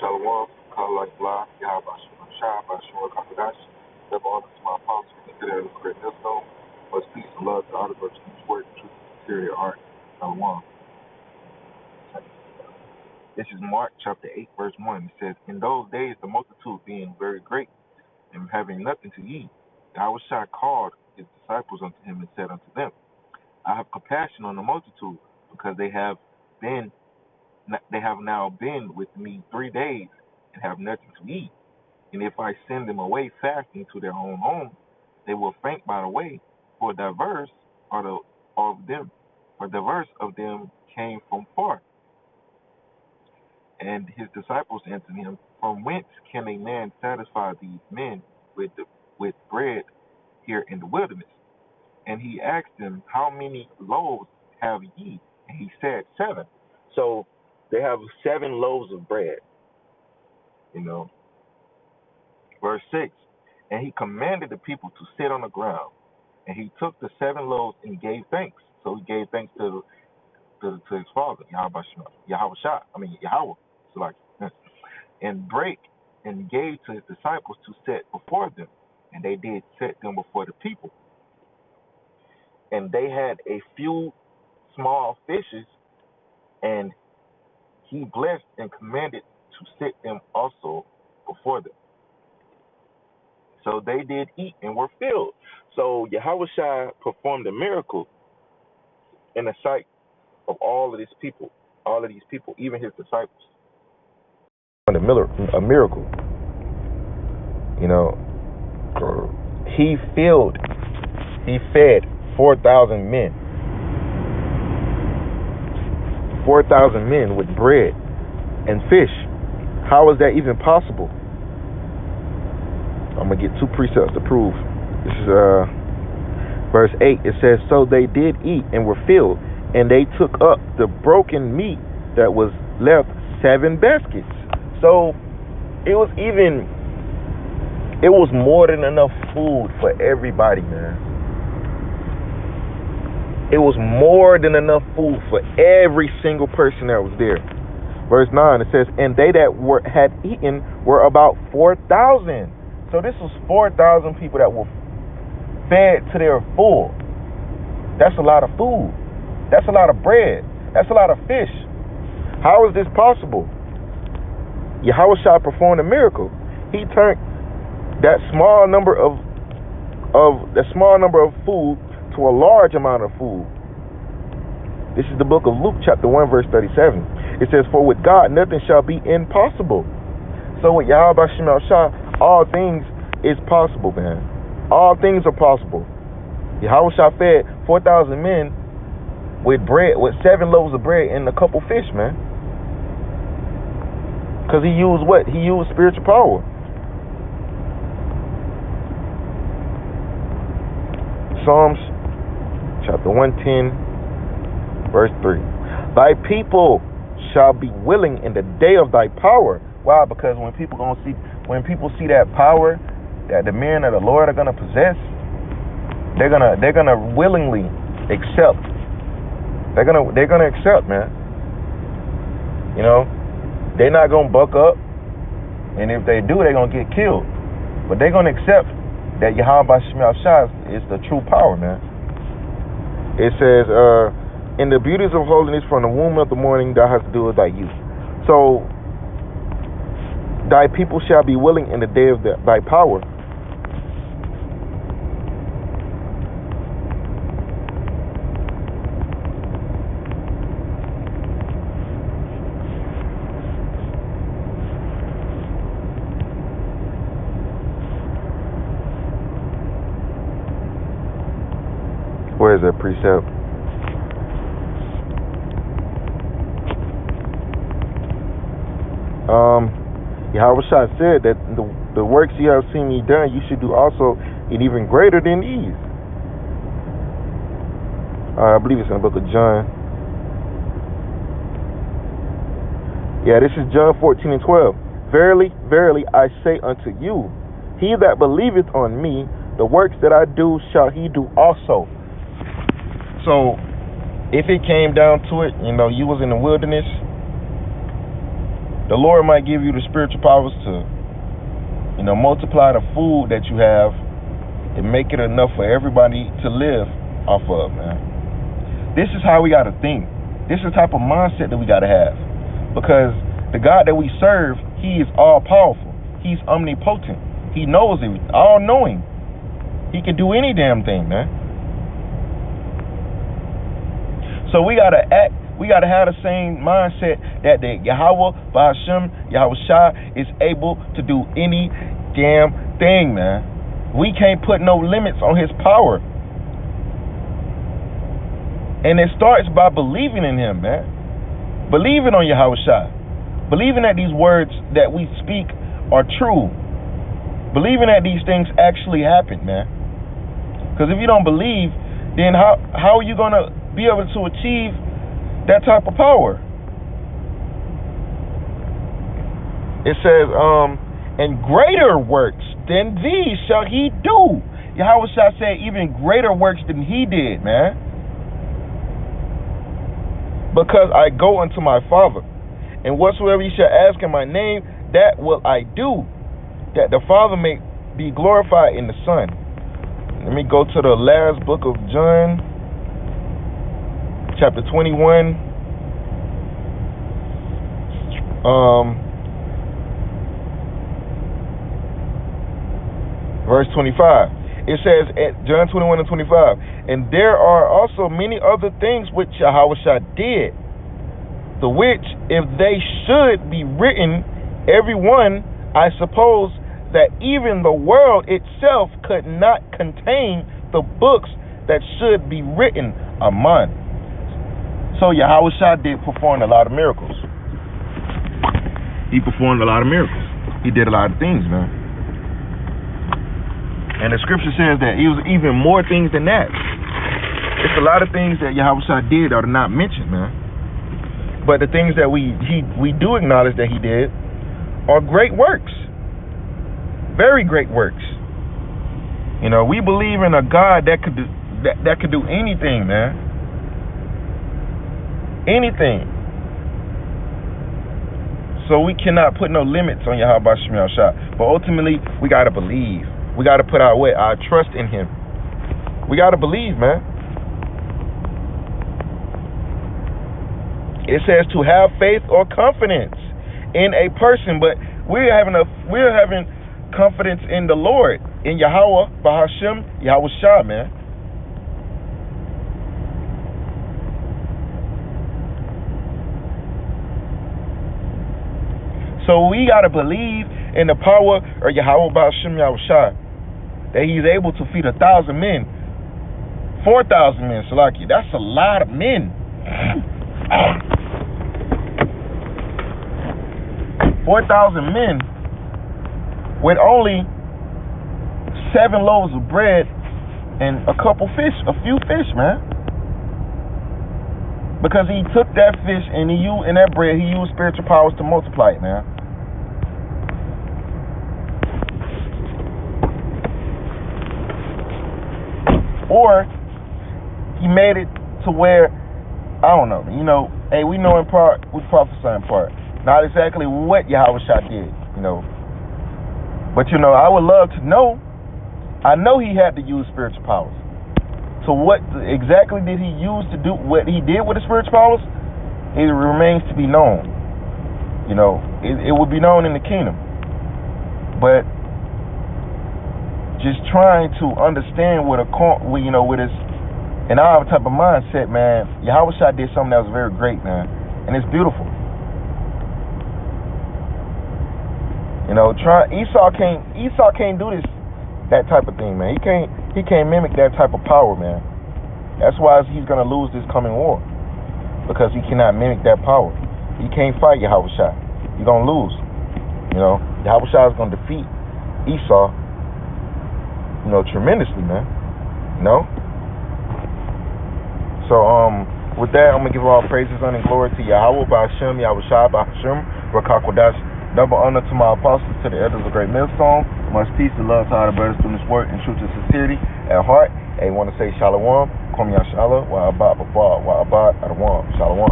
Shalom, call like blah, Yahba Shah, Bashua Kakadash, double honor to my apostles, consider the great millstone, much peace and love to all the virtues, word, truth, superior art, Shalom. This is Mark chapter 8, verse 1. It says, in those days the multitude being very great, and having nothing to eat, Yahushua called his disciples unto him and said unto them, I have compassion on the multitude, because they have now been with me 3 days and have nothing to eat. And if I send them away fasting to their own homes, they will faint by the way, for diverse of them came from far. And his disciples answered him, from whence can a man satisfy these men with bread here in the wilderness? And he asked them, how many loaves have ye? And he said, 7. So they have 7 loaves of bread. Verse 6, and he commanded the people to sit on the ground. And he took the 7 loaves and gave thanks. So he gave thanks to his father, Yahweh, and break and gave to his disciples to set before them. And they did set them before the people. And they had a few small fishes, and he blessed and commanded to set them also before them. So they did eat and were filled. So Yahushua performed a miracle in the sight of all of these people, even his disciples. A miracle. He fed 4,000 men. 4,000 men with bread and fish. How is that even possible? I'm going to get 2 precepts to prove. This is verse 8. It says, so they did eat and were filled, and they took up the broken meat that was left, 7 baskets. So it was more than enough food for everybody, man. It was more than enough food for every single person that was there. Verse 9, it says, and they that had eaten were about 4,000. So this was 4,000 people that were fed to their full. That's a lot of food. That's a lot of bread. That's a lot of fish. How is this possible? Yahushua performed a miracle. He turned that small number of food to a large amount of food. This is the book of Luke chapter 1 verse 37. It says, for with God nothing shall be impossible. So with Yahweh Shah, all things is possible, man. All things are possible. Yahushua fed 4,000 men with bread, with 7 loaves of bread and a couple fish, man. Because he used what? He used spiritual power. Psalms chapter 110 verse 3. Thy people shall be willing in the day of thy power. Why? Because when people see that power that the men of the Lord are gonna possess, they're gonna willingly accept. They're gonna accept, man. They're not gonna buck up, and if they do, they're gonna get killed. But they're gonna accept that Yahweh Shah is the true power, man. It says, in the beauties of holiness from the womb of the morning thou hast to do with thy youth. So thy people shall be willing in the day of thy power. Where is that precept? Yahushua said that the works you have seen me done, you should do also, and even greater than these. I believe it's in the book of John. Yeah, this is John 14 and 12. Verily, verily, I say unto you, he that believeth on me, the works that I do shall he do also. So, if it came down to it, you was in the wilderness, The Lord might give you the spiritual powers to, multiply the food that you have and make it enough for everybody to live off of, man. This is how we got to think. This is the type of mindset that we got to have. Because the God that we serve, he is all-powerful. He's omnipotent. He knows everything, all-knowing. He can do any damn thing, man. So we got to act. We got to have the same mindset that the Yahweh, Bahashem, Yahweh Shai is able to do any damn thing, man. We can't put no limits on his power. And it starts by believing in him, man. Believing on Yahweh Shai. Believing that these words that we speak are true. Believing that these things actually happen, man. Because if you don't believe, then how are you going to be able to achieve that type of power? It says, and greater works than these shall he do. Yahweh Shai said even greater works than he did, man. Because I go unto my Father, and whatsoever ye shall ask in my name, that will I do, that the Father may be glorified in the Son. Let me go to the last book of John, chapter 21, verse 25. It says at John 21 and 25, and there are also many other things which Yahweh Shai did, the which, if they should be written, every one, I suppose that even the world itself could not contain the books that should be written among. So Yahweh Shai did perform a lot of miracles. He performed a lot of miracles. He did a lot of things, man. And the scripture says that it was even more things than that. It's a lot of things that Yahweh Shai did that are not mentioned, man. But the things that we do acknowledge that he did are great works. Very great works. We believe in a God that could do anything, man. Anything. So we cannot put no limits on Yahweh Shai. But ultimately, we got to believe. We got to put our trust in him. We got to believe, man. It says to have faith or confidence in a person, but we're having confidence in the Lord, in Yahweh, Bahashem, Yahweh Shai, man. So we got to believe in the power of Yahweh, Bahashem, Yahweh Shai, that he's able to feed 1,000 men, 4,000 men, Salaki. That's a lot of men. 4,000 men with only 7 loaves of bread and a few fish, man. Because he took that fish and that bread, he used spiritual powers to multiply it, man. Or he made it to where, I don't know, hey, we know in part, we prophesy in part. Not exactly what Yahweh Shai did, But, I would love to know. I know he had to use spiritual powers. So what exactly did he use to do what he did with the spiritual powers? It remains to be known. It will be known in the kingdom. But just trying to understand with his in our type of mindset, man, Yahweh Shai did something that was very great, man, and it's beautiful. Esau can't do that type of thing, man. He can't mimic that type of power, man. That's why he's gonna lose this coming war, because he cannot mimic that power. He can't fight Yahweh Shai. He's gonna lose. Yahweh Shai is gonna defeat Esau. Tremendously, man. So, with that, I'm going to give all praises and glory to Yahweh, Bahashem, Yahweh Shai, Bahashem, Rakakwadash. Double honor to my apostles, to the elders of Great Millstone. Much peace and love to all the brothers doing this work in truth and sincerity at heart. I want to say Shalom, Kom Yashala, Wa Abad, Bafar, Wa Abad, Adawam, Shalom.